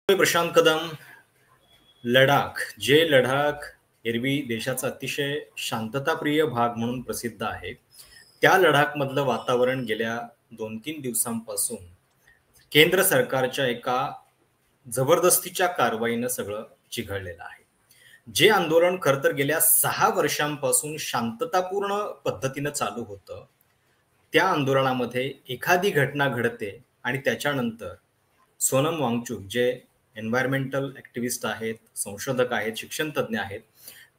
प्रशांत कदम. लडाख लडाख एरवी देशाचा अतिशय शांतताप्रिय भाग म्हणून प्रसिद्ध आहे. त्या लडाखमधलं वातावरण गेल्या 2-3 दिवसांपासून केंद्र सरकारच्या एका जबरदस्तीच्या कारवाईनं सगळं चिघळलेलं आहे. जे आंदोलन खरं तर गेल्या 6 वर्षांपासून शांततापूर्ण पद्धतीनं चालू होतं, त्या आंदोलनामध्ये एखादी घटना घडते आणि त्याच्यानंतर सोनम वांगचुक जे एन्व्हायरमेंटल ॲक्टिव्हिस्ट आहेत, संशोधक आहेत, शिक्षणतज्ञ आहेत,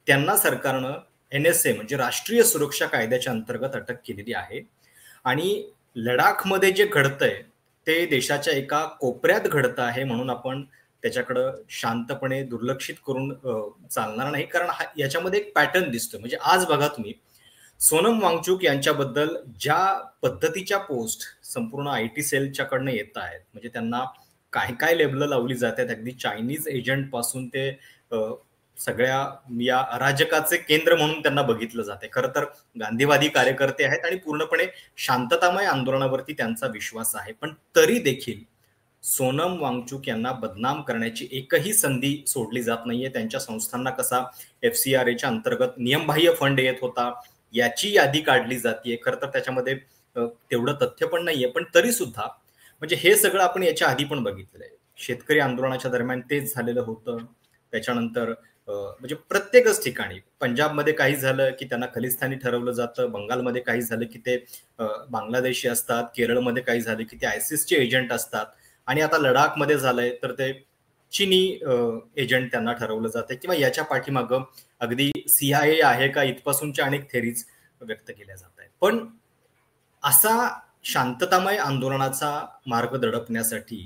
त्यांना सरकारनं NSA म्हणजे राष्ट्रीय सुरक्षा कायद्याच्या अंतर्गत अटक केलेली आहे. आणि लडाखमध्ये जे घडतंय ते देशाच्या एका कोपऱ्यात घडतं आहे म्हणून आपण त्याच्याकडं शांतपणे दुर्लक्षित करून चालणार नाही. कारण याच्यामध्ये एक पॅटर्न दिसतोय. म्हणजे आज बघा तुम्ही, सोनम वांगचुक यांच्याबद्दल ज्या पद्धतीच्या पोस्ट संपूर्ण IT सेलच्याकडनं येत आहेत, म्हणजे त्यांना काय काय लेबलं लावली जातात, अगदी चायनीज एजंट पासून ते सगळ्या या अराजकाचे केंद्र म्हणून त्यांना बघितलं जाते. खरं तर गांधीवादी कार्यकर्ते आहेत आणि पूर्णपणे शांततामय आंदोलनावरती त्यांचा विश्वास आहे. पण तरी देखील सोनम वांगचुक यांना बदनाम करण्याची एकही संधी सोडली जात नाहीये. त्यांच्या संस्थांना कसा FCRAच्या अंतर्गत नियमबाह्य फंड येत होता याची यादी काढली जाते. खरं तर त्याच्यामध्ये तेवढं तथ्य पण नाहीये. पण तरी सुद्धा म्हणजे हे सगळं आपण याच्या आधी पण बघितलेलं आहे. शेतकरी आंदोलनाच्या दरम्यान तेच झालेलं होतं. त्याच्यानंतर म्हणजे प्रत्येकच ठिकाणी पंजाबमध्ये काही झालं की त्यांना खलिस्तानी ठरवलं जातं, बंगालमध्ये काही झालं की ते बांगलादेशी असतात, केरळमध्ये काही झालं की ते ISISचे एजंट असतात, आणि आता लडाखमध्ये झालंय तर ते चीनी एजंट त्यांना ठरवलं जातं, किंवा याच्या पाठीमागं अगदी CIA आहे का इथपासूनच्या अनेक थेरीज व्यक्त केल्या जात आहेत. पण असा शांततामय आंदोलनाचा मार्ग दडपण्यासाठी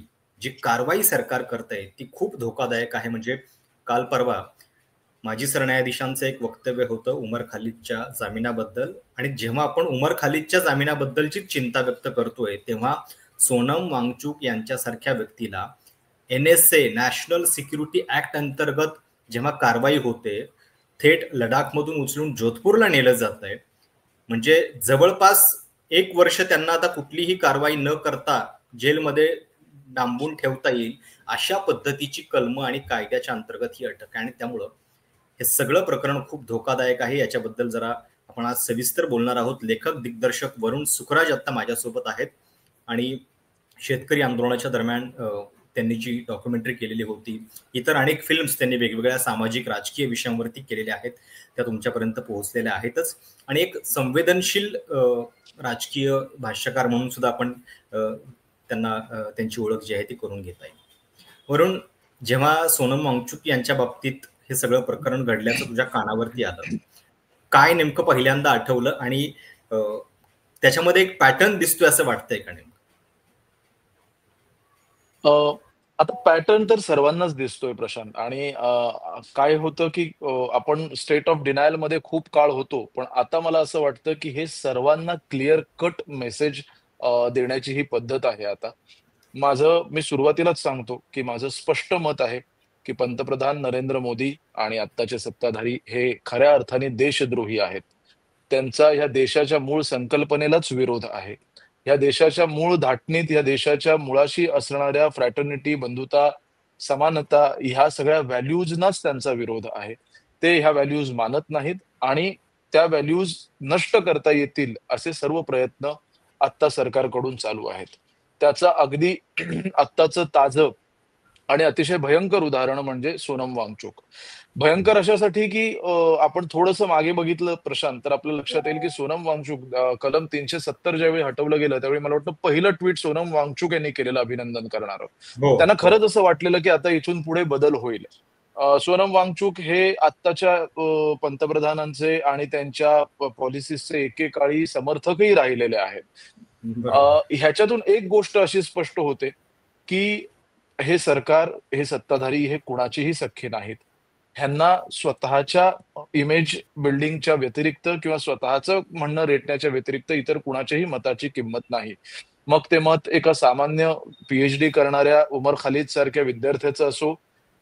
जी कारवाई सरकार करतंय ती खूप धोकादायक आहे. म्हणजे काल परवा माजी सरन्यायाधीशांचं एक वक्तव्य होतं उमर खालिदच्या जामिनाबद्दल, आणि जेव्हा आपण उमर खालिदच्या जामिनाबद्दलची चिंता व्यक्त करतोय तेव्हा सोनम वांगचुक यांच्यासारख्या व्यक्तीला NSA नॅशनल सिक्युरिटी ऍक्ट अंतर्गत जेव्हा कारवाई होते, थेट लडाखमधून उचलून जोधपूरला नेलं जात आहे. म्हणजे जवळपास 1 वर्ष त्यांना आता कुठलीही कारवाई न करता जेलमध्ये डांबून ठेवता येईल अशा पद्धतीची कलमं आणि कायद्याच्या अंतर्गत ही अटक आहे. आणि त्यामुळं हे सगळं प्रकरण खूप धोकादायक आहे. याच्याबद्दल जरा आपण आज सविस्तर बोलणार आहोत. लेखक दिग्दर्शक वरुण सुखराज आता माझ्यासोबत आहेत, आणि शेतकरी आंदोलनाच्या दरम्यान त्यांनी जी डॉक्युमेंटरी केलेली होती, इतर अनेक फिल्म्स त्यांनी वेगवेगळ्या सामाजिक राजकीय विषयांवरती केलेल्या आहेत, त्या तुमच्यापर्यंत पोहोचलेल्या आहेतच. आणि एक संवेदनशील राजकीय भाष्यकार म्हणून सुद्धा आपण त्यांना त्यांची ओळख जी आहे ती करून घेता येईल. वरुण, जेव्हा सोनम वांगचुक यांच्या बाबतीत हे सगळं प्रकरण घडल्याचं तुझ्या कानावरती आलं, काय नेमकं पहिल्यांदा आठवलं, आणि त्याच्यामध्ये एक पॅटर्न दिसतोय असं वाटतंय का नेमकं? आता पॅटर्न तर सर्वांनाच दिसतोय प्रशांत. आणि काय होतं की आपण स्टेट ऑफ डिनायल मध्ये खूप काळ होतो, पण आता मला असं वाटतं की हे सर्वांना क्लिअर कट मेसेज देण्याची ही पद्धत आहे आता. मी सुरुवातीलाच सांगतो की माझं स्पष्ट मत आहे की पंतप्रधान नरेंद्र मोदी आणि आत्ताचे सत्ताधारी हे खऱ्या अर्थाने देशद्रोही आहेत. त्यांचा ह्या देशाच्या मूळ संकल्पनेलाच विरोध आहे. या देशाच्या मूळ धाटणीत, या देशाच्या मुळाशी असणाऱ्या फ्रॅटर्निटी, बंधुता, समानता ह्या सगळ्या व्हॅल्यूजनाच त्यांचा विरोध आहे. ते ह्या व्हॅल्यूज मानत नाहीत आणि त्या व्हॅल्यूज नष्ट करता येतील असे सर्व प्रयत्न आत्ता सरकारकडून चालू आहेत. त्याचं अगदी आत्ताचं ताजं आणि अतिशय भयंकर उदाहरण म्हणजे सोनम वांगचुक. भयंकर अशासाठी की आपण थोडंसं मागे बघितलं प्रशांत, तर आपल्या लक्षात येईल की सोनम वांगचुक कलम 370 ज्यावेळी हटवलं गेलं त्यावेळी मला वाटतं पहिलं ट्विट सोनम वांगचुक यांनी केलेलं अभिनंदन करणारं. त्यांना खरंच असं वाटलेलं की आता इथून पुढे बदल होईल. सोनम वांगचुक हे आत्ताच्या पंतप्रधानांचे आणि त्यांच्या पॉलिसीजचे एकेकाळी समर्थकही राहिलेले आहेत. ह्याच्यातून एक गोष्ट अशी स्पष्ट होते की हे सरकार, हे सत्ताधारी हे कुणाचेही सख्खे नाहीत. ह्यांना स्वतःच्या इमेज बिल्डिंगच्या व्यतिरिक्त किंवा स्वतःचं म्हणणं रेटण्याच्या व्यतिरिक्त इतर कुणाच्याही मताची किंमत नाही. मग ते मत एका सामान्य PhD करणाऱ्या उमर खालिद सारख्या विद्यार्थ्याचं असो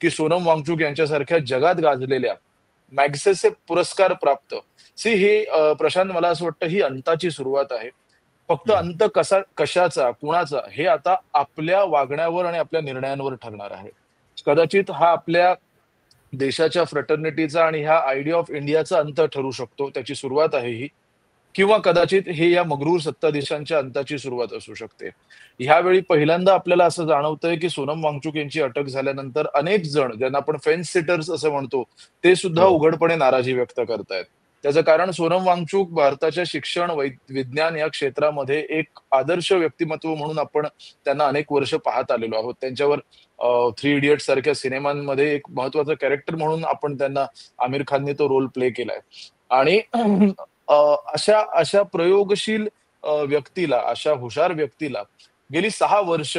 की सोनम वांगचुक यांच्यासारख्या जगात गाजलेल्या मॅग्सेसे पुरस्कार प्राप्त. हे प्रशांत, मला असं वाटतं ही अंताची सुरुवात आहे. फक्त अंत कशाचा, कुणाचा हे आता आपल्या वागण्यावर आणि आपल्या निर्णयांवर ठरणार आहे. कदाचित हा आपल्या देशाच्या फ्रटर्निटीचा आणि ह्या आयडिया ऑफ इंडियाचा अंत ठरू शकतो, त्याची सुरुवात आहे ही. किंवा कदाचित हे या मगरूर सत्ताधीशांच्या अंताची सुरुवात असू शकते. ह्यावेळी पहिल्यांदा आपल्याला असं जाणवतंय, की सोनम वांगचुक यांची अटक झाल्यानंतर अनेक जण, ज्यांना आपण फेन्स सिटर्स असं म्हणतो, ते सुद्धा हो. उघडपणे नाराजी व्यक्त करतायत. त्याचं कारण सोनम वांगचुक भारताच्या शिक्षण, विज्ञान या क्षेत्रामध्ये एक आदर्श व्यक्तिमत्व म्हणून आपण त्यांना अनेक वर्ष पाहत आलेलो आहोत. त्यांच्यावर थ्री इडियट्स सारख्या सिनेमांमध्ये एक महत्त्वाचं कॅरेक्टर म्हणून आपण त्यांना आमिर खानने तो रोल प्ले केलाय. आणि अशा अशा प्रयोगशील व्यक्तीला, अशा हुशार व्यक्तीला गेली 6 वर्ष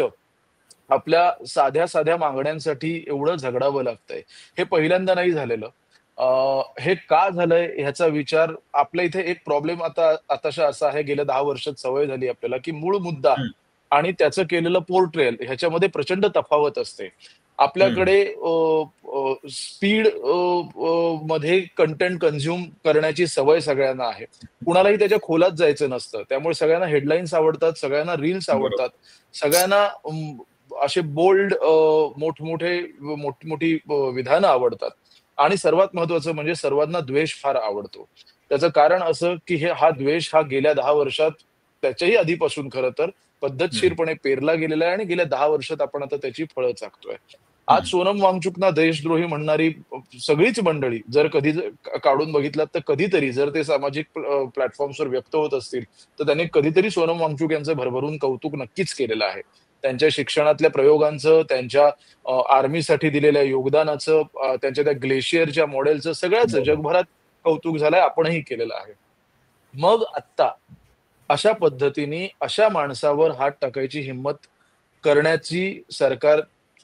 आपल्या साध्या-साध्या मागण्यांसाठी एवढं झगडावं लागतंय. हे पहिल्यांदा नाही झालेलं. हे का झालंय ह्याचा विचार आपल्या इथे एक प्रॉब्लेम आताशा असा आहे, गेल्या 10 वर्षात सवय झाली आपल्याला, की मूळ मुद्दा हं, आणि त्याचं केलेलं पोर्ट्रेल ह्याच्यामध्ये प्रचंड तफावत असते. हं. आपल्याकडे स्पीड मध्ये कंटेंट कन्झ्युम करण्याची सवय सगळ्यांना आहे. कुणालाही त्याच्या खोलात जायचं नसतं. त्यामुळे सगळ्यांना हेडलाईन्स आवडतात, सगळ्यांना रील्स आवडतात. बरोबर. सगळ्यांना असे बोल्ड मोठी-मोठी विधानं आवडतात. आणि सर्वात महत्त्वाचं म्हणजे सर्वांना द्वेष फार आवडतो. त्याचं कारण असं, की हा द्वेष गेल्या 10 वर्षात त्याच्याही आधीपासून खरं तर हं, पद्धतशीरपणे पेरला गेलेला आहे आणि गेल्या 10 वर्षात आपण आता त्याची फळं चाखतोय. आज हं. सोनम वांगचुकना देशद्रोही म्हणणारी सगळीच मंडळी जर कधी काढून बघितलात तर कधीतरी जर ते सामाजिक प्लॅटफॉर्म्सवर व्यक्त होत असतील, तर त्यांनी कधीतरी सोनम वांगचुक यांचं भरभरून कौतुक नक्कीच केलेलं आहे. त्यांच्या शिक्षणातल्या प्रयोगांचं, त्यांच्या आर्मीसाठी दिलेल्या योगदानाचं, त्यांच्या त्या ग्लेशियरच्या मॉडेलचं सगळ्याच बरोबर. जगभरात कौतुक झालंय. आपणही केलेलं आहे. मग आत्ता अशा पद्धतीने अशा माणसावर हात टाकायची हिंमत करण्याची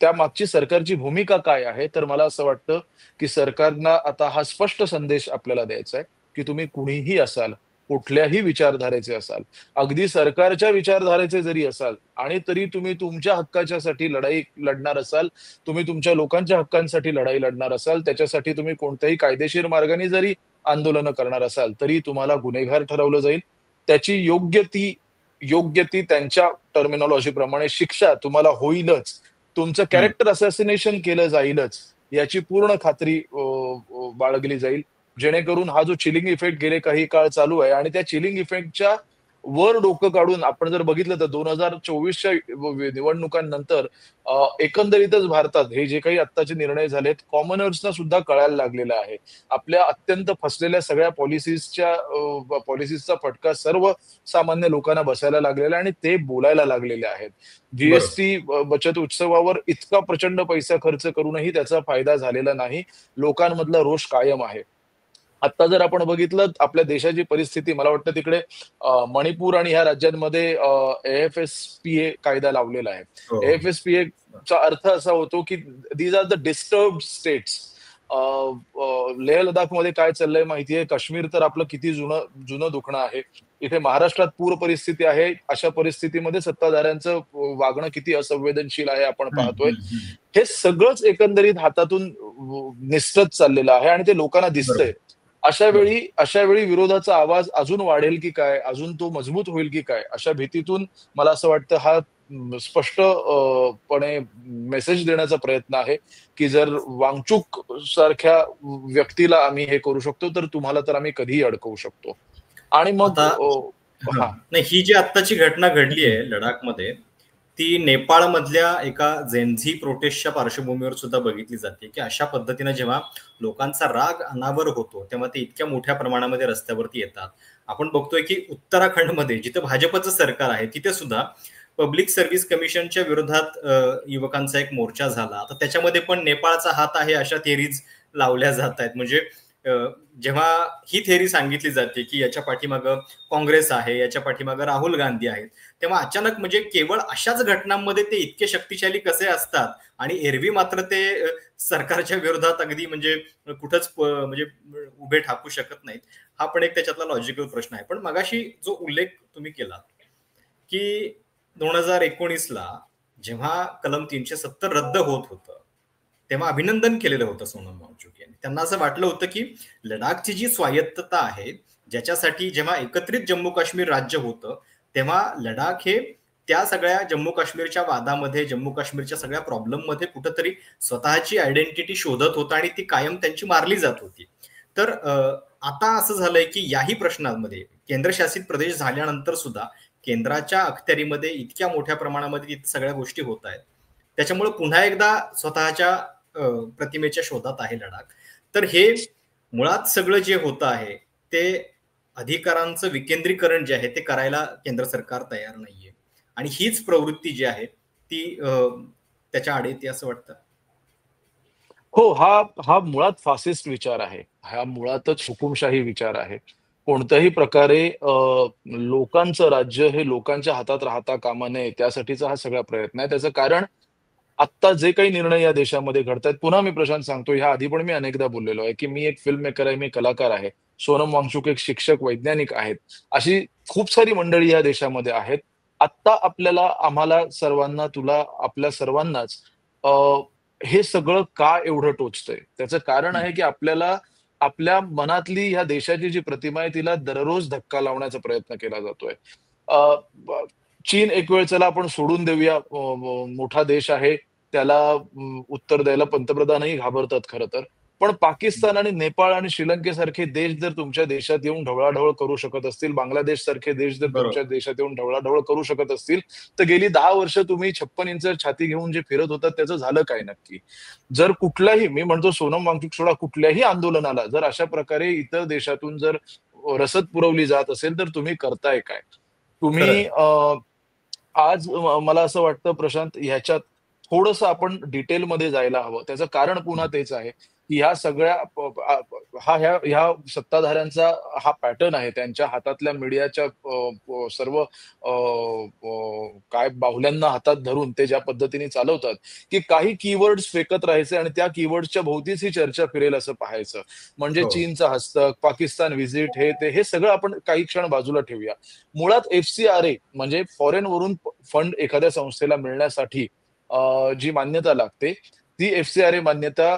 त्यामागची सरकारची भूमिका काय आहे? तर मला असं वाटतं, की सरकारला आता हा स्पष्ट संदेश आपल्याला द्यायचा आहे, की तुम्ही कुणीही असाल, कुठल्याही विचारधारेचे असाल, अगदी सरकारच्या विचारधारेचे जरी असाल आणि तरी तुम्ही तुमच्या हक्काच्यासाठी लढाई लढणार असाल, तुम्ही तुमच्या लोकांच्या हक्कांसाठी लढाई लढणार असाल, त्याच्यासाठी तुम्ही कोणत्याही कायदेशीर मार्गाने जरी आंदोलनं करणार असाल, तरी तुम्हाला गुन्हेगार ठरवलं जाईल. त्याची योग्य ती त्यांच्या टर्मिनॉलॉजी प्रमाणे शिक्षा तुम्हाला होईलच. तुमचं हं. कॅरेक्टर असॅसिनेशन केलं जाईलच. याची पूर्ण खात्री बाळगली जाईल. जेणेकरून हा जो चिलिंग इफेक्ट गेले काही काळ चालू आहे आणि त्या चिलिंग इफेक्टच्या वर डोकं काढून आपण जर बघितलं तर 2024च्या निवडणुकांनंतर एकंदरीतच भारतात हे जे काही आत्ताचे निर्णय झालेत, कॉमनर्सना सुद्धा कळायला लागलेलं आहे. आपल्या अत्यंत फसलेल्या सगळ्या पॉलिसीजचा फटका सर्वसामान्य लोकांना बसायला लागलेला आहे आणि ते बोलायला लागलेले आहेत. बरोबर. जी बचत उत्सवावर इतका प्रचंड पैसा खर्च करूनही त्याचा फायदा झालेला नाही. लोकांमधला रोष कायम आहे. आता जर आपण बघितलं आपल्या देशाची परिस्थिती मला वाटतं तिकडे मणिपूर आणि ह्या राज्यांमध्ये ए-एफ-एस-पी-ए कायदा लावलेला आहे. हो, हो. ए-एफ-एस-पी-एचा अर्थ असा होतो, की these are the disturbed states. Leh लडाखमध्ये काय चाललंय माहितीये? काश्मीर तर आपलं किती जुनं जुनं दुखणं आहे. इथे महाराष्ट्रात पूर परिस्थिती आहे. अशा परिस्थितीमध्ये सत्ताधाऱ्यांचं वागणं किती असंवेदनशील आहे आपण हं, पाहतोय. हं, हं. हे सगळंच एकंदरीत हातातून निसटत चाललेलं आहे आणि ते लोकांना दिसतंय. बरोबर, बरोबर. अशा वेळी विरोधाचा आवाज अजून वाढेल की काय? अजून तो मजबूत होईल की काय? अशा भीतीतून मला असं वाटतं हा स्पष्ट पणे मेसेज देण्याचा प्रयत्न आहे, की जर वांगचुक सारख्या व्यक्तीला आम्ही हे करू शकतो, तर तुम्हाला तर आम्ही कधीही अडकवू शकतो. आणि मग आता हां. हां. नाही, ही जी आत्ताची घटना घडली आहे लडाखमध्ये, ती नेपाळमधल्या एका जेन्झी प्रोटेस्टच्या पार्श्वभूमीवर सुद्धा बघितली जाते, की अशा पद्धतीनं जेव्हा लोकांचा राग अनावर होतो, तेव्हा ते इतक्या मोठ्या प्रमाणामध्ये रस्त्यावरती येतात. आपण बघतोय, की उत्तराखंडमध्ये जिथं भाजपचं सरकार आहे, तिथे सुद्धा पब्लिक सर्व्हिस कमिशनच्या विरोधात युवकांचा एक मोर्चा झाला. तर त्याच्यामध्ये पण नेपाळचा हात आहे अशा थिअरीज लावल्या जातायत. म्हणजे अ, जेव्हा ही थिअरी सांगितली जाते, की याच्या पाठीमागं काँग्रेस आहे, याच्या पाठीमागं राहुल गांधी आहेत. तेव्हा अचानक म्हणजे केवळ अशाच घटनांमध्ये ते इतके शक्तिशाली कसे असतात आणि एरवी मात्र ते सरकारच्या विरोधात अगदी म्हणजे कुठंच म्हणजे उभे ठाकू शकत नाहीत. हा पण एक त्याच्यातला लॉजिकल प्रश्न आहे. पण मगाशी जो उल्लेख तुम्ही केला, की 2019ला जेव्हा कलम 370 रद्द होत होतं, तेव्हा अभिनंदन केलेलं होतं सोनम वांगचुक यांनी. त्यांना असं वाटलं होतं, की लडाखची जी स्वायत्तता आहे, ज्याच्यासाठी जेव्हा एकत्रित जम्मू काश्मीर राज्य होतं, तेव्हा लडाख हे त्या सगळ्या जम्मू काश्मीरच्या वादामध्ये, जम्मू काश्मीरच्या सगळ्या प्रॉब्लेममध्ये कुठंतरी स्वतःची आयडेंटिटी शोधत होता आणि ती कायम त्यांची मारली जात होती. तर आता असं झालंय की याही प्रश्नांमध्ये केंद्रशासित प्रदेश झाल्यानंतर सुद्धा केंद्राच्या अखत्यारीमध्ये इतक्या मोठ्या प्रमाणामध्ये सगळ्या गोष्टी होत आहेत. त्याच्यामुळे पुन्हा एकदा स्वतःच्या प्रतिमेच्या शोधात आहे लडाख. तर हे मुळात सगळं जे होतं आहे ते अधिकारांचं विकेंद्रीकरण जे आहे ते करायला केंद्र सरकार तयार नाहीये आणि हीच प्रवृत्ती जी आहे ती त्याच्या आड येते असं वाटतं. हो, हा हा मुळात फासिस्ट विचार आहे. हा मुळातच हुकुमशाही विचार आहे. कोणत्याही प्रकारे लोकांचं राज्य हे लोकांच्या हातात राहता कामा नये, त्यासाठीचा हा सगळा प्रयत्न आहे. त्याचं कारण आत्ता जे काही निर्णय या देशामध्ये घडतायत, पुन्हा मी प्रशांत सांगतो, ह्या आधी पण मी अनेकदा बोललेलो आहे, की मी एक फिल्म मेकर आहे, मी कलाकार आहे. सोनम वांगचुक एक शिक्षक, वैज्ञानिक आहेत. अशी खूप सारी मंडळी या देशामध्ये आहेत. आत्ता आम्हाला सर्वांना, तुला, आपल्या सर्वांनाच अ, हे सगळं का एवढं टोचतंय? त्याचं कारण आहे, की आपल्याला आपल्या मनातली ह्या देशाची जी प्रतिमा आहे, तिला दररोज धक्का लावण्याचा प्रयत्न केला जातोय. अ, ब चीन एक वेळ चला आपण सोडून देऊया. मोठा देश आहे. त्याला उत्तर द्यायला पंतप्रधानही घाबरतात खरं तर. पण पाकिस्तान आणि नेपाळ आणि श्रीलंकेसारखे देश जर तुमच्या देशात येऊन ढवळाढवळ करू शकत असतील, बांगलादेशसारखे देश जर तुमच्या बरोबर. देशात येऊन ढवळाढवळ करू शकत असतील, तर गेली 10 वर्ष तुम्ही 56 इंच छाती घेऊन जे फिरत होतात त्याचं झालं काय नक्की? जर कुठल्याही, मी म्हणतो सोनम वांगचुक सोडा, कुठल्याही आंदोलनाला जर अशा प्रकारे इतर देशातून जर रसद पुरवली जात असेल, तर तुम्ही करताय काय? तुम्ही खरंय. आज मला असं वाटतं प्रशांत, ह्याच्यात थोडंसं आपण डिटेलमध्ये जायला हवं. त्याचं कारण पुन्हा तेच आहे, की ह्या सगळ्या ह्या सत्ताधाऱ्यांचा हा पॅटर्न आहे. त्यांच्या हातातल्या मीडियाच्या सर्व काय बाहुल्यांना हातात धरून ते ज्या पद्धतीने चालवतात, की काही कीवर्ड्स फेकत राहायचे आणि त्या कीवर्ड्सच्या भोवतीच ही चर्चा फिरेल असं पाहायचं. म्हणजे हो. चीनचं हस्तक, पाकिस्तान व्हिजिट, हे सगळं आपण काही क्षण बाजूला ठेवूया. मुळात एफ-सी-आर-ए म्हणजे फॉरेनवरून फंड एखाद्या संस्थेला मिळण्यासाठी जी मान्यता लागते, ती एफ-सी-आर-ए मान्यता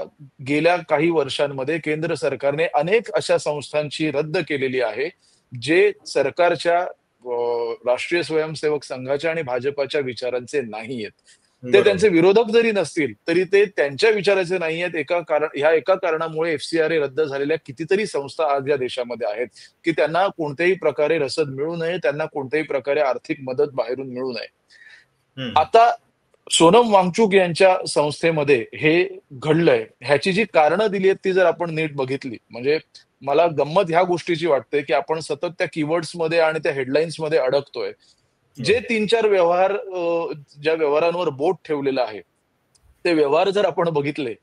गेल्या काही वर्षांमध्ये केंद्र सरकारने अनेक अशा संस्थांची रद्द केलेली आहे, जे सरकारच्या राष्ट्रीय स्वयंसेवक संघाच्या आणि भाजपाच्या विचारांचे नाहीयेत. ते बरोबर. त्यांचे विरोधक जरी नसतील, तरी ते त्यांच्या विचाराचे नाहीयेत. ह्या एका कारणामुळे एफ-सी-आर-ए रद्द झालेल्या कितीतरी संस्था आज या देशामध्ये आहेत, की त्यांना कोणत्याही प्रकारे रसद मिळू नये, त्यांना कोणत्याही प्रकारे आर्थिक मदत बाहेरून मिळू नये. हम्म. आता सोनम वांगचुक यांच्या संस्थेमध्ये हे घडलंय, ह्याची जी कारणं दिली आहेत ती जर आपण नीट बघितली, म्हणजे मला गंमत ह्या गोष्टीची वाटते, की आपण सतत त्या कीवर्ड्समध्ये आणि त्या हेडलाईन्समध्ये अडकतोय. हो. जे 3-4 व्यवहार ज्या व्यवहारांवर बोट ठेवलेलं आहे, ते व्यवहार जर आपण बघितले,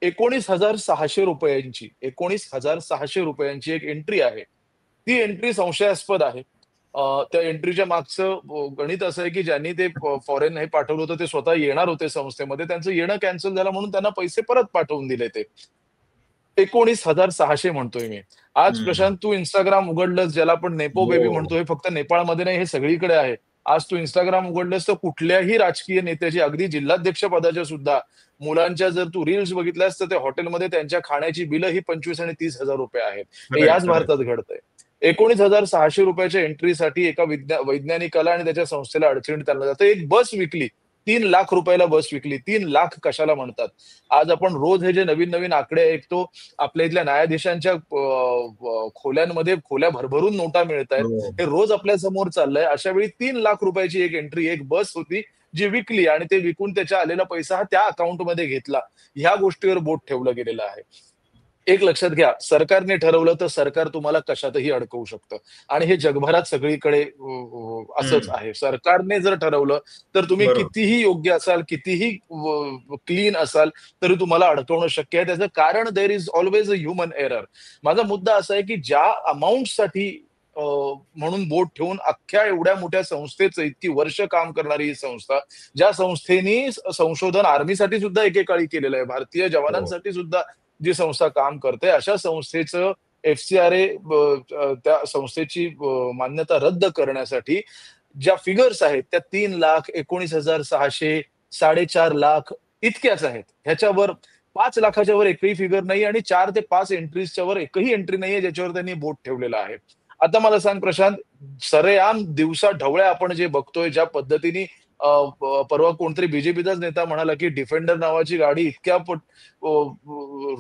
₹19,600 ₹19,600 एक एंट्री आहे. ती एंट्री संशयास्पद आहे. त्या एंट्रीच्या मागचं गणित असं आहे, की ज्यांनी ते फॉरेन हे पाठवलं होतं, ते स्वतः येणार होते संस्थेमध्ये. त्यांचं येणं कॅन्सल झालं म्हणून त्यांना पैसे परत पाठवून दिले ते. 19,600 म्हणतोय मी. आज हम्म. प्रशांत, तू Instagram उघडलंस, ज्याला आपण नेपो बेबी हो. म्हणतो, हे फक्त नेपाळमध्ये नाही, हे सगळीकडे आहे. आज तू Instagram उघडलंस तर कुठल्याही राजकीय नेत्याची, अगदी जिल्हाध्यक्ष पदाच्या सुद्धा मुलांच्या जर तू रील्स बघितल्यास, तर त्या हॉटेलमध्ये त्यांच्या खाण्याची बिलं ही 25 आणि ₹30,000 आहेत. हे खरंय, याच खरंय. भारतात घडतंय. ₹19,600 एंट्रीसाठी एका वैज्ञानिकाला आणि त्याच्या संस्थेला अडचणीत आणलं जातं. एक बस विकली. ₹3,00,000 ला बस विकली. 3,00,000 कशाला म्हणतात? आज आपण रोज हे जे नवीन-नवीन आकडे ऐकतो, आपल्या इथल्या न्यायाधीशांच्या खोल्यांमध्ये खोल्या भरभरून नोटा मिळतायत. हो. हे रोज आपल्या समोर चाललंय. अशा वेळी ₹3,00,000 ची एक एंट्री, एक बस होती, जी विकली आणि ते विकून त्याच्या आलेला पैसा हा त्या अकाउंटमध्ये घेतला. ह्या गोष्टीवर बोट ठेवलं गेलेलं आहे. एक लक्षात घ्या, सरकारने ठरवलं तर सरकार तुम्हाला कशातही अडकवू शकतं आणि हे जगभरात सगळीकडे असंच हम्म. आहे. सरकारने जर ठरवलं, तर तुम्ही बरोबर. कितीही योग्य असाल, कितीही क्लीन असाल, तरी तुम्हाला अडकवणं शक्य आहे. त्याचं कारण there is always a human error. माझा मुद्दा असा आहे, की ज्या अमाउंटसाठी अ, म्हणून बोट ठेवून अख्ख्या एवढ्या मोठ्या संस्थेचं इतकी वर्ष काम करणारी ही संस्था, ज्या संस्थेनी संशोधन आर्मीसाठी सुद्धा एकेकाळी केलेलं आहे. भारतीय हो. जवानांसाठी सुद्धा जी संस्था काम करते, अशा संस्थेचं एफ-सी-आर-ए त्या संस्थेची मान्यता रद्द करण्यासाठी ज्या फिगर्स आहेत त्या 3,00,000, 19,600, 4.5 लाख इतक्याच आहेत. ह्याच्यावर 5 लाखाच्या वर एकही फिगर नाही आणि 4 ते 5 एंट्रीजच्या वर एकही एंट्री नाहीये, ज्याच्यावर त्यांनी बोट ठेवलेलं आहे. आता मला सांग प्रशांत, सरेआम दिवसा ढवळ्या आपण जे बघतोय, ज्या पद्धतीने परवा कोणतरी बीजेपीचाच नेता म्हणाला, की डिफेंडर नावाची गाडी इतक्या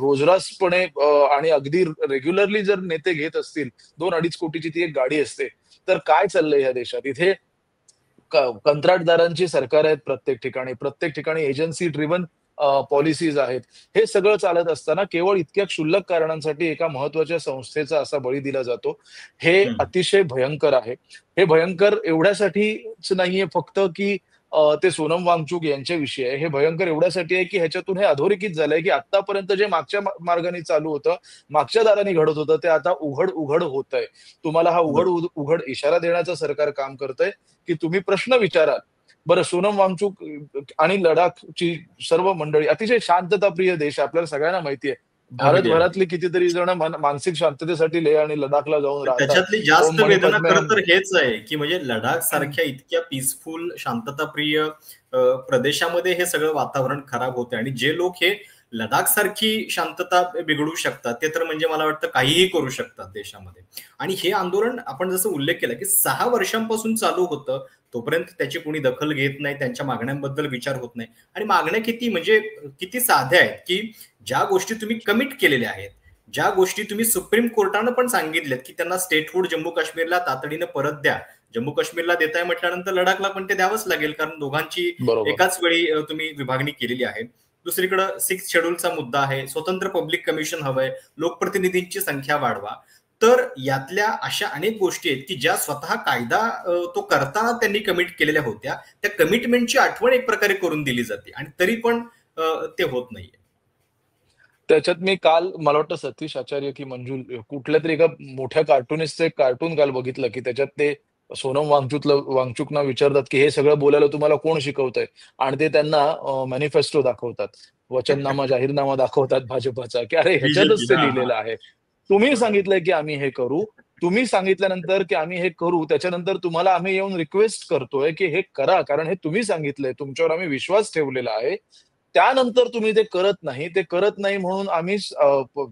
रोजरासपणे आणि अगदी रेग्युलरली जर नेते घेत असतील, 2-2.5 कोटीची ती एक गाडी असते. तर काय चाललंय या देशात? इथे कंत्राटदारांची सरकार आहेत प्रत्येक ठिकाणी. प्रत्येक ठिकाणी एजन्सी ड्रिव्हन पॉलिसीज आहेत. हे सगळं चालत असताना केवळ इतक्या क्षुल्लक कारणांसाठी एका महत्त्वाच्या संस्थेचा असा बळी दिला जातो. हे हं. अतिशय भयंकर आहे. हे भयंकर एवढ्यासाठीच नाहीये फक्त, की ते सोनम वांगचुक यांच्याविषयी आहे. हे भयंकर एवढ्यासाठी आहे, की ह्याच्यातून हे अधोरेखित झालंय, की आत्तापर्यंत जे मागच्या मार्गाने चालू होतं, मागच्या दाराने घडत होतं, ते आता उघड-उघड होतंय. तुम्हाला हा बरोबर. उघड इशारा देण्याचं सरकार काम करतंय, की तुम्ही प्रश्न विचारा. बरं, सोनम वांगचुक आणि लडाखची सर्व मंडळी अतिशय शांतताप्रिय देश आहे. आपल्याला सगळ्यांना माहिती आहे. अगदी, अगदी. भारतभरातले कितीतरी जण मानसिक शांततेसाठी लेह आणि लडाखला जाऊन पण राहतात. त्याच्यातली जास्त ओम मनी वेदना पद्मे खरं तर हेच आहे, की म्हणजे लडाख सारख्या इतक्या पीसफुल, शांतताप्रिय प्रदेशामध्ये हे सगळं वातावरण खराब होतंय आणि जे लोक हे लडाख सारखी शांतता बिघडवू शकतात, ते तर म्हणजे मला वाटतं काहीही करू शकतात देशामध्ये. आणि हे आंदोलन आपण जसं उल्लेख केला, की 6 वर्षांपासून चालू होतं. तोपर्यंत त्याची कोणी दखल घेत नाही, त्यांच्या मागण्यांबद्दल विचार होत नाही. आणि मागण्या किती म्हणजे किती साध्या आहेत, की ज्या गोष्टी तुम्ही कमिट केलेल्या आहेत, ज्या गोष्टी तुम्ही सुप्रीम कोर्टानं पण सांगितल्यात, की त्यांना स्टेटहूड जम्मू काश्मीरला तातडीनं परत द्या. जम्मू काश्मीरला देताय म्हटल्यानंतर लडाखला पण ते द्यावंच लागेल, कारण दोघांची बरोबर. एकाच वेळी तुम्ही विभागणी केलेली आहे. दुसरीकडं 6 शेड्यूलचा मुद्दा आहे, स्वतंत्र पब्लिक कमिशन हवंय, लोकप्रतिनिधींची संख्या वाढवा. तर यातल्या अशा अनेक गोष्टी आहेत, की ज्या स्वतः कायदा तो करताना त्यांनी कमिट केलेल्या होत्या. त्या कमिटमेंटची आठवण एक प्रकारे करून दिली जाते आणि तरी पण ते होत नाहीये. त्याच्यात मी काल मला वाटतं सतीश आचार्य की मंजुल कुठल्यातरी एका मोठ्या कार्टूनिस्टचं एक कार्टून काल बघितलं, की त्याच्यात ते सोनम वांगचुकना विचारतात, की "हे सगळं बोलायला तुम्हाला कोण शिकवतंय?" आणि ते त्यांना मॅनिफेस्टो दाखवतात. वचननामा, जाहीरनामा दाखवतात भाजपचा, की "अरे ह्याच्यातच बीजेपी. ते हां, हां. लिहिलेलं आहे. तुम्ही बरोबर. सांगितलंय, की आम्ही हे करू. तुम्ही सांगितल्यानंतर, की आम्ही हे करू, त्याच्यानंतर तुम्हाला आम्ही येऊन रिक्वेस्ट करतोय, की हे करा. कारण हे तुम्ही सांगितलंय. तुमच्यावर आम्ही विश्वास ठेवलेला आहे. त्यानंतर तुम्ही ते करत नाही. ते करत नाही म्हणून आम्ही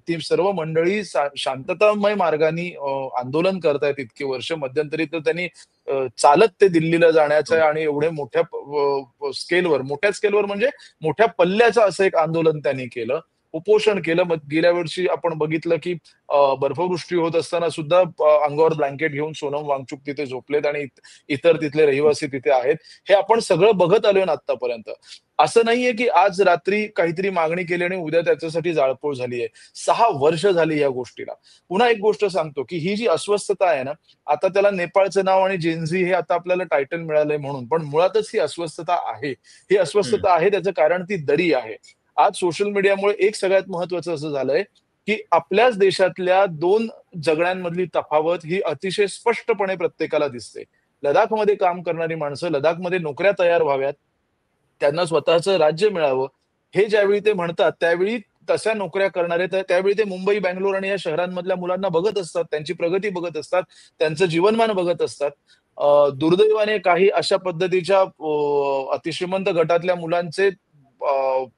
ती सर्व मंडळी शांततामय मार्गाने आंदोलन करतायत इतकी वर्ष. मध्यंतरी तर त्यांनी चालत ते दिल्लीला जाण्याचं हो. आणि एवढे स्केलवर, मोठ्या स्केलवर म्हणजे मोठ्या पल्ल्याचं असं एक आंदोलन त्यांनी केलं. उपोषण केलं. मग गेल्या वर्षी आपण बघितलं, की बर्फवृष्टी होत असताना सुद्धा अंगावर ब्लँकेट घेऊन सोनम वांगचुक तिथे झोपलेत आणि इतर तिथले रहिवासी तिथे आहेत. हे आपण सगळं बघत आलोय ना आत्तापर्यंत. असं नाहीये, की आज रात्री काहीतरी मागणी केली आणि उद्या त्याच्यासाठी जाळपोळ झाली आहे. 6 वर्ष झाली या गोष्टीला. पुन्हा एक गोष्ट सांगतो, की ही जी अस्वस्थता आहे ना, आता त्याला नेपाळचं नाव आणि जेन-झी हे आता आपल्याला टायटल मिळालंय म्हणून. पण मुळातच ही अस्वस्थता आहे. ही हं. अस्वस्थता आहे त्याचं कारण ती दरी आहे. आज सोशल मीडियामुळे एक सगळ्यात महत्त्वाचं असं झालंय, की आपल्याच देशातल्या 2 जगड्यांमधली तफावत ही अतिशय स्पष्टपणे प्रत्येकाला दिसते. लडाखमध्ये काम करणारी माणसं, लडाखमध्ये नोकऱ्या तयार व्हाव्यात, त्यांना स्वतःचं राज्य मिळावं, हे ज्यावेळी ते म्हणतात, त्यावेळी तशा नोकऱ्या करणारे त्यावेळी ते मुंबई, बंगलोर आणि या शहरांमधल्या मुलांना बघत असतात, त्यांची प्रगती बघत असतात, त्यांचं जीवनमान बघत असतात. दुर्दैवाने काही अशा पद्धतीच्या अतिश्रीमंत गटातल्या मुलांचे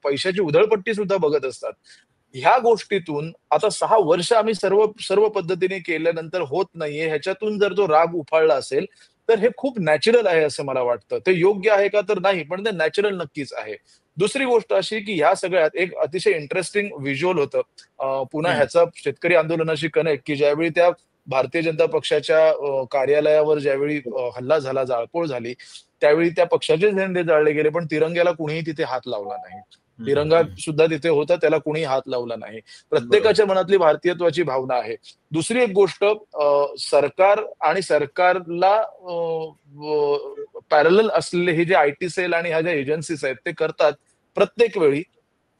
पैशाची उधळपट्टी सुद्धा बघत असतात. ह्या गोष्टीतून आता 6 वर्ष आम्ही सर्व सर्व पद्धतीने केल्यानंतर होत नाहीये, ह्याच्यातून जर तो राग उफाळला असेल, तर हे खूप नॅचरल आहे असं मला वाटतं. ते योग्य आहे का? तर नाही, पण ते नॅचरल नक्कीच आहे. दुसरी गोष्ट अशी की ह्या सगळ्यात एक अतिशय इंटरेस्टिंग व्हिज्युअल होतं. पुन्हा हं. ह्याचा शेतकरी आंदोलनाशी कनेक्ट की ज्यावेळी त्या भारतीय जनता पक्षाच्या कार्यालयावर ज्यावेळी हल्ला झाला, जाळपोळ झाली, त्यावेळी त्या पक्षाचे झेंडे जाळले गेले, पण तिरंग्याला कुणीही तिथे हात लावला नाही. हं, हं, तिरंगा हं. सुद्धा तिथे होता, त्याला कुणीही हात लावला नाही. बरोबर. प्रत्येकाच्या मनातली भारतीयत्वाची भावना आहे. दुसरी एक गोष्ट सरकार आणि सरकारला पॅरलल असलेले हे जे आय-टी सेल आणि ह्या ज्या एजन्सीज आहेत ते करतात प्रत्येक वेळी.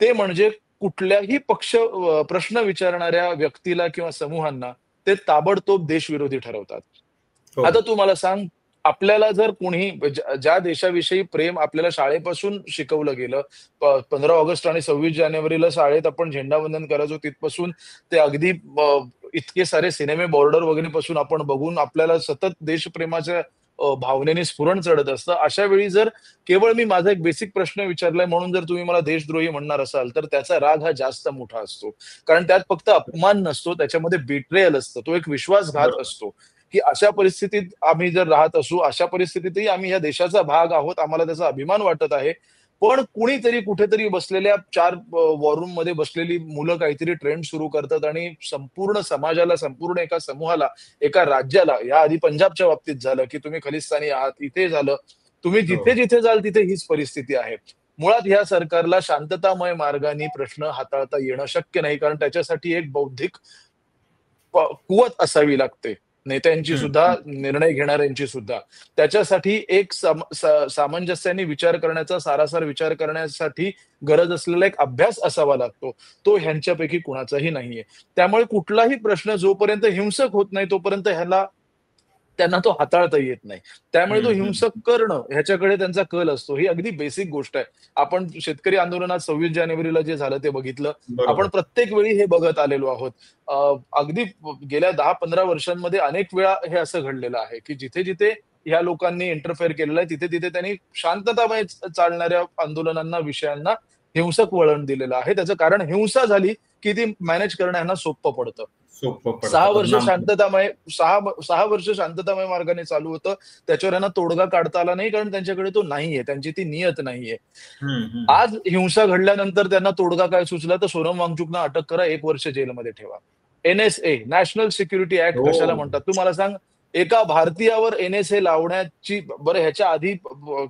ते म्हणजे कुठल्याही प्रश्न विचारणाऱ्या व्यक्तीला किंवा समूहांना ते ताबडतोब देशविरोधी ठरवतात. हो. आता तू मला सांग, आपल्याला जर कोणी ज्या देशाविषयी प्रेम आपल्याला शाळेपासून शिकवलं गेलं, 15 ऑगस्ट आणि 26 जानेवारीला शाळेत आपण झेंडावंदन करायचो तिथपासून ते अगदी इतके सारे सिनेमे बॉर्डर वगैरेपासून आपण बघून आपल्याला सतत देशप्रेमाच्या भावनेने स्फुरण चढत असतं. अशा वेळी जर केवळ मी माझा एक बेसिक प्रश्न विचारलाय म्हणून जर तुम्ही मला देशद्रोही म्हणणार असाल, तर त्याचा राग हा जास्त मोठा असतो. कारण त्यात फक्त अपमान नसतो, त्याच्यामध्ये बिट्रेयल असतं. तो एक विश्वासघात बरोबर. असतो. की अशा परिस्थितीत आम्ही जर राहत असू, अशा परिस्थितीतही आम्ही या देशाचा भाग आहोत, आम्हाला त्याचा अभिमान वाटत आहे. पण कुणीतरी कुठेतरी बसलेल्या 4 वॉर रूममध्ये बसलेली मुलं काहीतरी ट्रेंड सुरू करतात आणि संपूर्ण समाजाला, संपूर्ण एका समूहाला, एका राज्याला, याआधी पंजाबच्या बाबतीत झालं, की तुम्ही खलिस्तानी आहात, इथे झालं. तुम्ही हो. जिथे-जिथे जाल तिथे हीच परिस्थिती आहे. मुळात ह्या सरकारला शांततामय मार्गाने प्रश्न हाताळता येणं शक्य नाही. कारण त्याच्यासाठी एक बौद्धिक कुवत असावी लागते. नेत्यांची हं, सुद्धा, हं. निर्णय घेणाऱ्यांची सुद्धा. त्याच्यासाठी एक सामंजस्याने विचार करण्याचा, सारासार विचार करण्यासाठी गरज असलेला एक अभ्यास असावा लागतो. तो ह्यांच्यापैकी कुणाचाही नाहीये. त्यामुळे कुठलाही प्रश्न जोपर्यंत हिंसक होत नाही, तोपर्यंत त्यांना तो हाताळता येत नाही. त्यामुळे तो हं, हं. हिंसक करणं ह्याच्याकडे त्यांचा कल असतो. ही अगदी बेसिक गोष्ट आहे. आपण शेतकरी आंदोलनात 26 जानेवारीला जे झालं ते बघितलं. आपण बरोबर. प्रत्येक वेळी हे बघत आलेलो आहोत. अगदी गेल्या 10-15 वर्षांमध्ये अनेक वेळा हे असं घडलेलं आहे, की जिथे-जिथे ह्या लोकांनी इंटरफेअर केलेलं आहे, तिथे-तिथे त्यांनी शांततामय चालणाऱ्या आंदोलनांना, विषयांना हिंसक वळण दिलेलं आहे. त्याचं कारण हिंसा झाली, की ती मॅनेज करणं ह्यांना सोपं पडतं. सोपं 6 पडतं. वर्ष बदनाम. शांततामय 6 वर्ष शांततामय मार्गाने चालू होतं. त्याच्यावर यांना तोडगा काढता आला नाही, कारण त्यांच्याकडे तो नाहीये. त्यांची ती नियत नाहीये. हं, हं. आज हिंसा घडल्यानंतर त्यांना तोडगा काय सुचला, तर सोनम वांगचुकना अटक करा, 1 वर्ष जेलमध्ये ठेवा. NSA, नॅशनल सिक्युरिटी ॲक्ट हो. कशाला म्हणतात? तू मला सांग, एका भारतीयावर NSA लावण्याची, बरं ह्याच्या आधी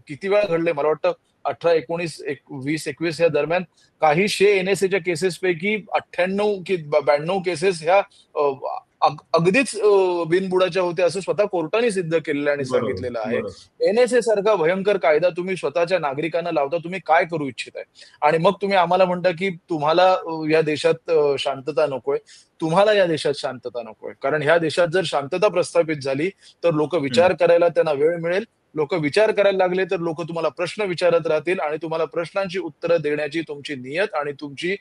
किती वेळा घडलंय? मला वाटतं 18, 19, 20, 21 या दरम्यान काहीशे NSAच्या केसेसपैकी 98 की 92 केसेस ह्या अगदीच बिनबुडाच्या होत्या, असं स्वतः कोर्टाने सिद्ध केलेलं आणि बरोबर, सांगितलेलं आहे. बरोबर. NSA सारखा भयंकर कायदा तुम्ही स्वतःच्या नागरिकांना लावता, तुम्ही काय करू इच्छिताय? आणि मग तुम्ही आम्हाला म्हणता, की तुम्हाला या देशात शांतता नकोय. तुम्हाला या देशात शांतता नकोय. कारण ह्या देशात जर शांतता प्रस्थापित झाली, तर लोकं हं. विचार करायला त्यांना वेळ मिळेल. लोकं विचार करायला लागले, तर लोकं तुम्हाला प्रश्न विचारत राहतील आणि तुम्हाला प्रश्नांची उत्तरं देण्याची तुमची नियत आणि तुमची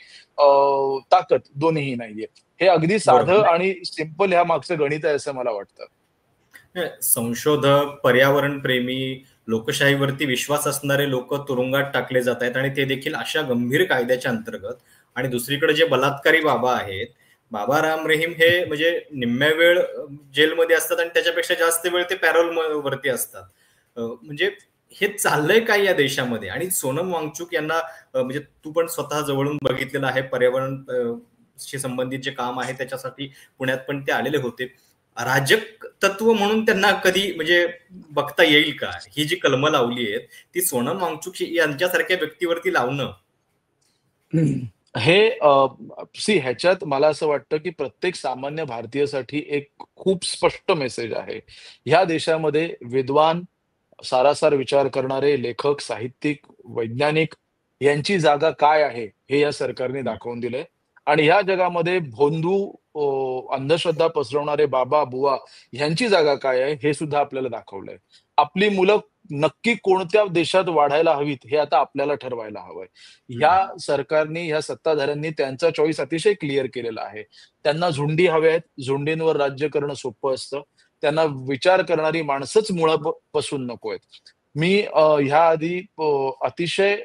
ताकद दोन्हीही नाहीये. हे अगदी साधं बरोबर. आणि सिंपल ह्या मागचं गणित आहे असं मला वाटतं. संशोधक, पर्यावरण प्रेमी, लोकशाहीवरती विश्वास असणारे लोक तुरुंगात टाकले जात आहेत आणि ते देखील अशा गंभीर कायद्याच्या अंतर्गत. आणि दुसरीकडे जे बलात्कारी बाबा आहेत, बाबा राम रहीम हे म्हणजे निम्म्या वेळ जेलमध्ये असतात आणि त्याच्यापेक्षा जास्त वेळ ते पॅरोल वरती असतात. म्हणजे हे चाललंय काय या देशामध्ये? आणि सोनम वांगचुक यांना म्हणजे तू पण स्वतः जवळून बघितलेलं आहे, पर्यावरण शी संबंधित जे काम आहे त्याच्यासाठी पुण्यात पण ते आलेले होते. अराजक तत्व म्हणून त्यांना कधी म्हणजे बघता येईल का? ही जी कलमं लावली आहेत, ती सोनम वांगचुक यांच्यासारख्या व्यक्तीवरती लावणं. हम्म. हे ह्याच्यात मला असं वाटतं, की प्रत्येक सामान्य भारतीयासाठी एक खूप स्पष्ट मेसेज आहे. ह्या देशामध्ये विद्वान, सारासार विचार करणारे लेखक, साहित्यिक, वैज्ञानिक यांची जागा काय आहे, हे या सरकारने हं. दाखवून दिलंय. आणि ह्या जगामध्ये भोंदू, अंधश्रद्धा पसरवणारे बाबा-बुवा ह्यांची जागा काय आहे, हे सुद्धा आपल्याला दाखवलंय. आपली मुलं नक्की कोणत्या देशात वाढायला हवीत, हे आता आपल्याला ठरवायला हवंय. ह्या हं. सरकारनी, ह्या सत्ताधाऱ्यांनी त्यांचा चॉईस अतिशय क्लिअर केलेला आहे. त्यांना झुंडी हव्या आहेत. झुंडींवर राज्य करणं सोपं असतं. त्यांना विचार करणारी माणसंच मुळापासून नकोयत. मी ह्याआधी अतिशय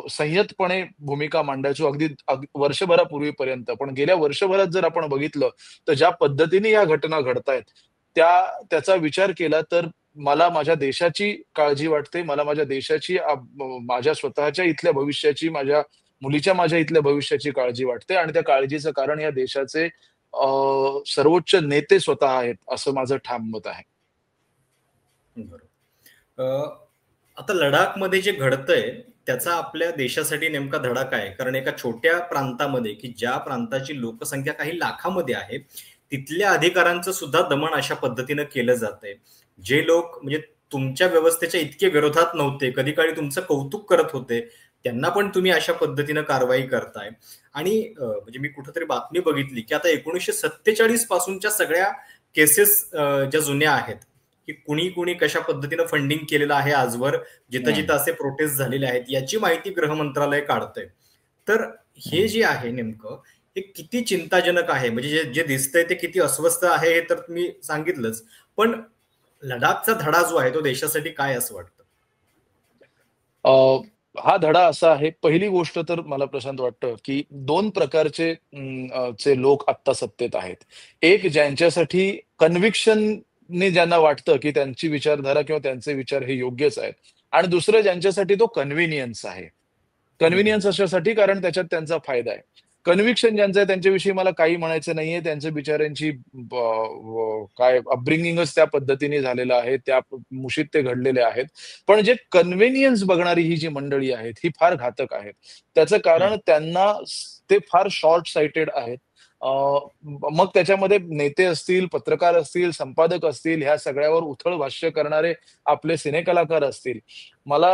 संयतपणे भूमिका मांडायचो अगदी वर्षभरापूर्वीपर्यंत. पण गेल्या वर्षभरात जर आपण बघितलं, तर ज्या पद्धतीने ह्या घटना घडतायत, त्याचा विचार केला तर मला माझ्या देशाची काळजी वाटते. मला माझ्या देशाची, माझ्या स्वतःच्या इथल्या भविष्याची, माझ्या मुलीच्या माझ्या इथल्या भविष्याची काळजी वाटते आणि त्या काळजीचं कारण या देशाचे सर्वोच्च नेते स्वतः आहेत, असं माझं ठाम मत आहे. बरोबर. आता लडाखमध्ये जे घडतंय, त्याचा आपल्या देशासाठी नेमका धडा काय आहे? कारण एका छोट्या प्रांतामध्ये, की ज्या प्रांताची लोकसंख्या काही लाखामध्ये आहे, तिथल्या अधिकारांचं सुद्धा दमन अशा पद्धतीनं केलं जातंय. जे लोक म्हणजे तुमच्या व्यवस्थेच्या इतके विरोधात नव्हते, कधी काळी तुमचं कौतुक करत होते, त्यांना पण तुम्ही अशा पद्धतीनं कारवाई करताय. आणि म्हणजे मी कुठेतरी बातमी बघितली, की आता 1947 पासूनच्या सगळ्या केसेस ज्या जुन्या आहेत, की कुणी कशा पद्धतीनं फंडिंग केलेलं आहे आजवर, हं, जिथं-जिथं असे प्रोटेस्ट झालेले आहेत, याची माहिती गृह मंत्रालय काढतंय. तर हे हं. जे आहे नेमकं, हे किती चिंताजनक आहे? म्हणजे जे जे दिसतंय ते किती अस्वस्थ आहे हे तर तुम्ही सांगितलंच. पण लडाखचा धडा जो आहे तो देशासाठी काय असं वाटतं? अ, हा धडा असा आहे, पहिली गोष्ट तर मला प्रशांत वाटतं, की 2 प्रकारचे चे लोक आत्ता सत्तेत आहेत. एक ज्यांच्यासाठी कन्व्हिक्शन ने ज्यांना वाटतं की त्यांची विचारधारा किंवा त्यांचे विचार हे योग्यच आहेत. आणि दुसरं ज्यांच्यासाठी तो कन्व्हिनियन्स आहे. कन्व्हिनियन्स अशासाठी कारण त्याच्यात त्यांचा फायदा आहे. कन्व्हिक्शन ज्यांचं आहे त्यांच्याविषयी मला काही म्हणायचं नाहीये. त्यांच्या बिचाऱ्यांची काय अपब्रिंगिंगच त्या पद्धतीने झालेलं आहे. त्या मुशीत ते घडलेले आहेत. पण जे कन्व्हिनियन्स बघणारी ही जी मंडळी आहेत, ही फार घातक आहेत. त्याचं कारण त्यांना ते फार शॉर्ट साइटेड आहेत. अ, मग त्याच्यामध्ये नेते असतील, पत्रकार असतील, संपादक असतील, ह्या सगळ्यावर उथळ भाष्य करणारे आपले सिनेकलाकार असतील. मला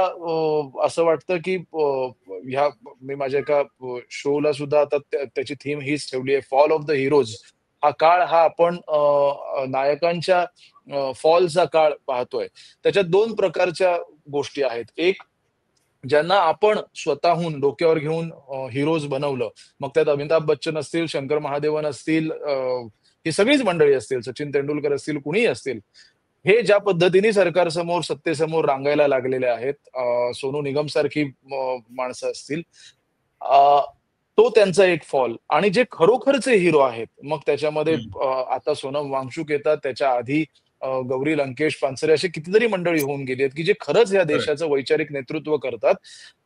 असं वाटतं, की ह्या मी माझ्या एका शोला सुद्धा आता त्याची थीम हीच ठेवली आहे, फॉल ऑफ द हीरोज. हा काळ हा आपण नायकांच्या फॉलचा काळ पाहतोय. त्याच्यात 2 प्रकारच्या गोष्टी आहेत. एक ज्यांना आपण स्वतःहून डोक्यावर घेऊन हीरोज बनवलं. मग त्यात अमिताभ बच्चन असतील, शंकर महादेवन असतील, ही सगळीच मंडळी असतील, सचिन तेंडुलकर असतील, कुणीही असतील. हे ज्या पद्धतीने सरकारसमोर, सत्तेसमोर रांगायला लागलेले आहेत, सोनू निगम सारखी माणसं असतील. अ, तो त्यांचा एक फॉल आणि जे खरोखरचे हिरो आहेत, मग त्याच्यामध्ये आता सोनम वांगचुक येतात, त्याच्या आधी गौरी लंकेश, पानसरे अशी कितीतरी मंडळी होऊन गेली आहेत, की जे खरंच या देशाचं वैचारिक नेतृत्व करतात.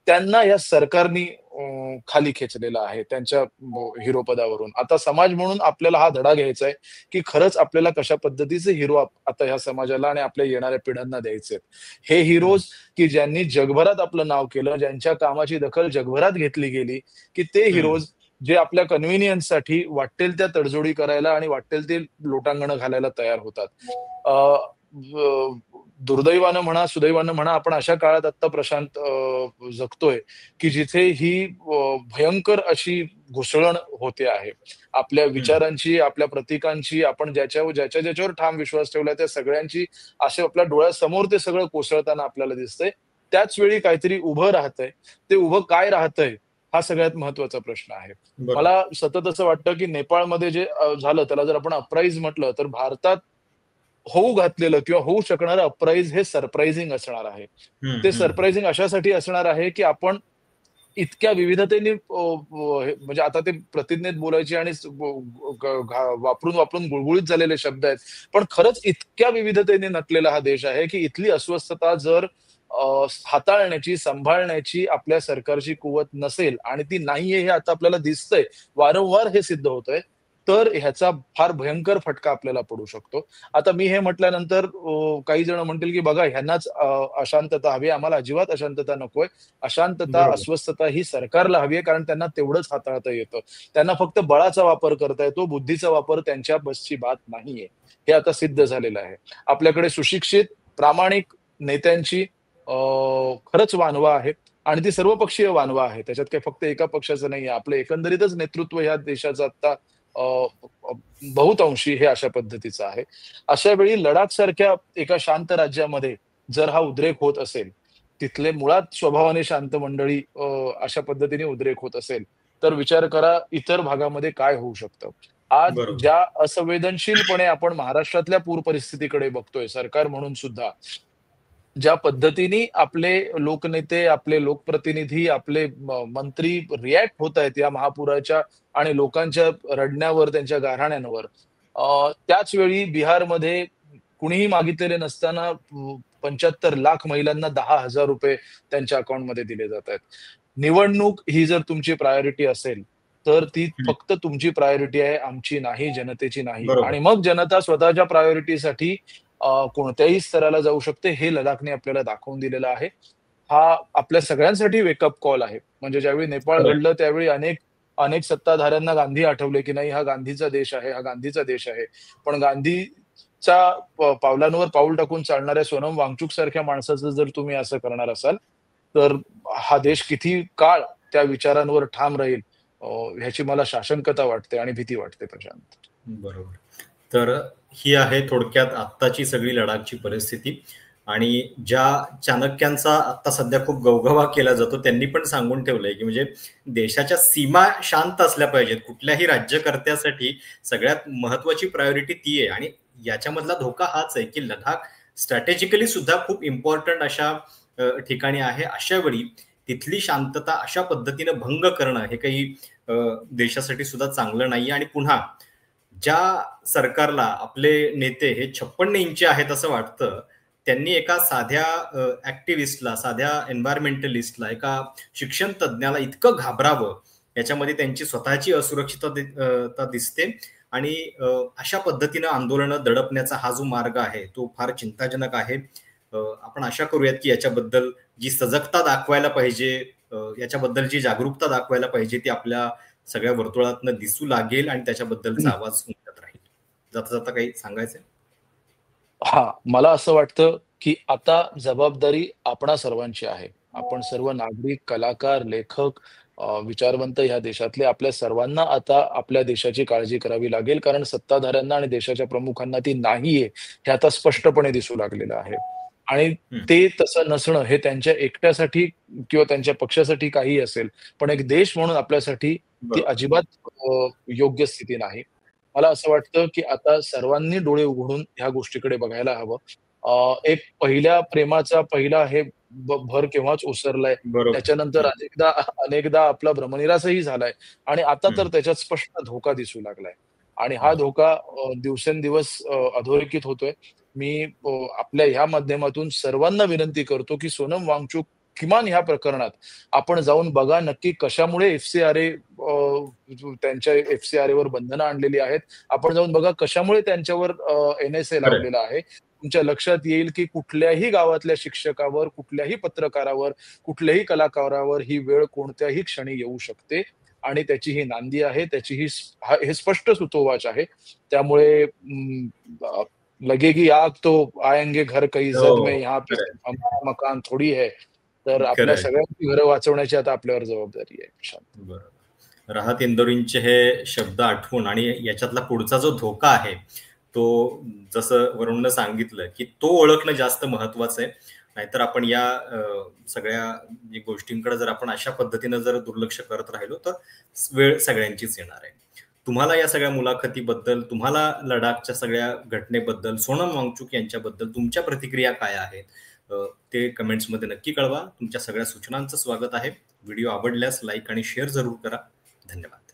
त्यांना या सरकारनी खाली खेचलेलं आहे त्यांच्या हिरो पदावरून. आता समाज म्हणून आपल्याला हा धडा घ्यायचा आहे, की खरंच आपल्याला कशा पद्धतीचे हिरो आता ह्या समाजाला आणि आपल्या येणाऱ्या पिढ्यांना द्यायचे आहेत. हे हिरोज की ज्यांनी जगभरात आपलं नाव केलं, ज्यांच्या कामाची दखल जगभरात घेतली गेली, की ते हिरोज जे आपल्या कन्व्हिनियन्ससाठी वाट्टेल त्या तडजोडी करायला आणि वाट्टेल ते लोटांगणं घालायला तयार होतात. अ, दुर्दैवानं म्हणा, सुदैवानं म्हणा, आपण अशा काळात आता प्रशांत जगतोय, की जिथे ही भयंकर अशी घुसळण होते आहे. आपल्या विचारांची, आपल्या प्रतीकांची, आपण ज्याच्यावर ठाम विश्वास ठेवलाय त्या सगळ्यांची असे आपल्या डोळ्यासमोर ते सगळं कोसळताना आपल्याला दिसतंय. त्याच वेळी काहीतरी उभं राहतंय. ते उभं काय राहतंय? हा सगळ्यात महत्त्वाचा प्रश्न आहे. बरोबर. मला सतत असं वाटतं, की नेपाळमध्ये जे झालं त्याला जर आपण अपराईज म्हटलं, तर भारतात होऊ घातलेलं किंवा होऊ शकणारं अपराईज हे सरप्रायझिंग असणार आहे. हं, ते हं. सरप्रायझिंग अशासाठी असणार आहे, की आपण इतक्या विविधतेने म्हणजे आता ते प्रतिज्ञेत बोलायची आणि वापरून गुळगुळीत झालेले शब्द आहेत. पण खरंच इतक्या विविधतेने नटलेला हा देश आहे, की इथली अस्वस्थता जर हाताळण्याची, सांभाळण्याची आपल्या सरकारची कुवत नसेल आणि ती नाहीये हे आता आपल्याला दिसतंय. वारंवार हे सिद्ध होतंय. तर ह्याचा फार भयंकर फटका आपल्याला पडू शकतो. आता मी हे म्हटल्यानंतर काही जण म्हणतील, की बघा ह्यांनाच अशांतता हवी आहे. आम्हाला अजिबात अशांतता नकोय. अशांतता, बरोबर. अस्वस्थता ही सरकारला हवी आहे, कारण त्यांना तेवढंच हाताळता येतं. त्यांना फक्त बळाचा वापर करता येतो, बुद्धीचा वापर त्यांच्या बसची बात नाहीये. हे आता सिद्ध झालेलं आहे. आपल्याकडे सुशिक्षित, प्रामाणिक नेत्यांची खरंच वानवा आहे आणि ती सर्वपक्षीय वानवा आहे. त्याच्यात काही फक्त एका पक्षाचं नाहीये. आपलं एकंदरीतच नेतृत्व ह्या देशाचं आता अ, अ, बहुतांशी हे अशा पद्धतीचं आहे. अशा वेळी लडाखसारख्या एका शांत राज्यामध्ये जर हा उद्रेक होत असेल, तिथले मुळात स्वभावाने शांत मंडळी अशा पद्धतीने उद्रेक होत असेल, तर विचार करा इतर भागामध्ये काय होऊ शकतं. आज बरोबर. ज्या असंवेदनशीलपणे आपण महाराष्ट्रातल्या पूर परिस्थितीकडे बघतोय सरकार म्हणून सुद्धा, ज्या पद्धतीने आपले लोकनेते, आपले लोकप्रतिनिधी, आपले मंत्री रिएक्ट होत आहेत या महापुराच्या आणि लोकांच्या रडण्यावर, त्यांच्या गाऱ्हाण्यांवर. त्याच वेळी बिहारमध्ये कुणीही मागितलेले नसताना 75 लाख महिलांना ₹10,000 त्यांच्या अकाउंटमध्ये दिले जात आहेत. निवडणूक ही जर तुमची प्रायोरिटी असेल, तर ती हं. फक्त तुमची प्रायोरिटी आहे, आमची नाही, जनतेची नाही. बरोबर. आणि मग जनता स्वतःच्या प्रायोरिटीसाठी कोणत्याही स्तराला जाऊ शकते, हे लडाखने आपल्याला दाखवून दिलेलं आहे. हा आपल्या सगळ्यांसाठी वेक अप कॉल आहे. म्हणजे ज्यावेळी नेपाळ खरंय. घडलं, त्यावेळी अनेक अनेक सत्ताधाऱ्यांना गांधी आठवले, की नाही हा गांधीचा देश आहे, हा गांधीचा देश आहे. पण गांधीच्या पावलांवर पाऊल टाकून चालणाऱ्या सोनम वांगचुक सारख्या माणसाचं जर तुम्ही असं करणार असाल, तर हा देश किती काळ त्या विचारांवर ठाम राहील ह्याची मला साशंकता वाटते आणि भीती वाटते प्रशांत. बरोबर. तर ही आहे थोडक्यात आत्ताची सगळी लडाखची परिस्थिती आणि ज्या चाणक्यांचा आता सध्या खूप गवगवा केला जातो त्यांनी पण सांगून ठेवलंय, की म्हणजे देशाच्या सीमा शांत असल्या पाहिजेत. कुठल्याही राज्यकर्त्यासाठी सगळ्यात महत्त्वाची प्रायोरिटी ती आहे आणि याच्यामधला धोका हाच आहे, की लडाख स्ट्रॅटेजिकली सुद्धा खूप इम्पॉर्टंट अशा ठिकाणी आहे. अशा वेळी तिथली शांतता अशा पद्धतीनं भंग करणं हे काही देशासाठी सुद्धा चांगलं नाहीये आणि पुन्हा ज्या सरकारला आपले नेते हे 56 इंची आहेत असं वाटतं, त्यांनी एका साध्या ऍक्टिव्हिस्टला, साध्या एन्व्हायरमेंटलिस्टला, एका शिक्षण तज्ज्ञाला इतकं घाबरावं, याच्यामध्ये त्यांची स्वतःची असुरक्षितता दिसते. आणि अशा पद्धतीनं आंदोलनं दडपण्याचा हा जो मार्ग आहे तो फार चिंताजनक आहे. आपण आशा करूयात की याच्याबद्दल जी सजगता दाखवायला पाहिजे, याच्याबद्दल जी जागरूकता दाखवायला पाहिजे ती आपल्या सगळ्या वर्तुळातनं दिसू लागेल आणि त्याच्याबद्दलचा आवाज उमटत राहील. जाता जाता काही सांगायचंय? हां, मला असं वाटतं, की आता जबाबदारी आपणा सर्वांची आहे. आपण सर्व नागरिक, कलाकार, लेखक, विचारवंत ह्या देशातले आपल्या सर्वांना आता आपल्या देशाची काळजी करावी लागेल. कारण सत्ताधाऱ्यांना आणि देशाच्या प्रमुखांना ती नाहीये, हे आता स्पष्टपणे दिसू लागलेलं आहे. आणि हं, ते तसं नसणं हे त्यांच्या एकट्यासाठी किंवा त्यांच्या पक्षासाठी काहीही असेल, पण एक देश म्हणून आपल्यासाठी ती बरोबर. अजिबात योग्य स्थिती नाही. मला असं वाटतं, की आता सर्वांनी डोळे उघडून ह्या गोष्टीकडे बघायला हवं. एक पहिल्या प्रेमाचा पहिला हे भर केव्हाच ओसरलाय. बरोबर. त्याच्यानंतर हं, अनेकदा आपला भ्रमनिरासही झालाय आणि आता तर हं. त्याच्यात स्पष्ट धोका दिसू लागलाय आणि हा बरं. धोका दिवसेंदिवस अधोरेखित होतोय. मी आपल्या ह्या माध्यमातून सर्वांना विनंती करतो, की सोनम वांगचुक किमान ह्या प्रकरणात आपण जाऊन बघा नक्की कशामुळे त्यांच्या एफ-सी-आर-एवर बंधनं आणलेली आहेत. आपण जाऊन बघा कशामुळे त्यांच्यावर एन-एस-ए खरंय. लावलेला आहे. तुमच्या लक्षात येईल, की कुठल्याही गावातल्या शिक्षकावर, कुठल्याही पत्रकारावर, कुठल्याही कलाकारावर ही वेळ कोणत्याही क्षणी येऊ शकते आणि त्याची ही नांदी आहे. त्याची ही हे स्पष्ट सुतोवाच आहे. त्यामुळे लगेगी आग तो आएंगे घर कई हो, जग में, यहाँ पे खरंय. सिर्फ हमारा मकान थोडी है. तर आपल्या खरंय. सगळ्यांची घरं वाचवण्याची आता आपल्यावर जबाबदारी आहे. प्रशांत. बरोबर. राहत इंदोरींचे हे शब्द आठवून आणि याच्यातला पुढचा जो धोका आहे, तो जसं वरुणनं सांगितलं, की तो ओळखणं जास्त महत्वाचं आहे. नाहीतर आपण या सगळ्या गोष्टींकडे जर आपण अशा पद्धतीनं जर दुर्लक्ष करत राहिलो, तर वेळ सगळ्यांचीच येणार आहे. तुम्हाला या सगळ्या मुलाखतीबद्दल, तुम्हाला लडाखच्या सगळ्या घटनेबद्दल, सोनम वांगचुक यांच्याबद्दल तुमच्या प्रतिक्रिया काय आहेत? ते कमेंट्समध्ये नक्की कळवा. तुमच्या सगळ्या सूचनांचं स्वागत आहे. व्हिडिओ आवडल्यास लाईक आणि शेअर जरूर करा. धन्यवाद.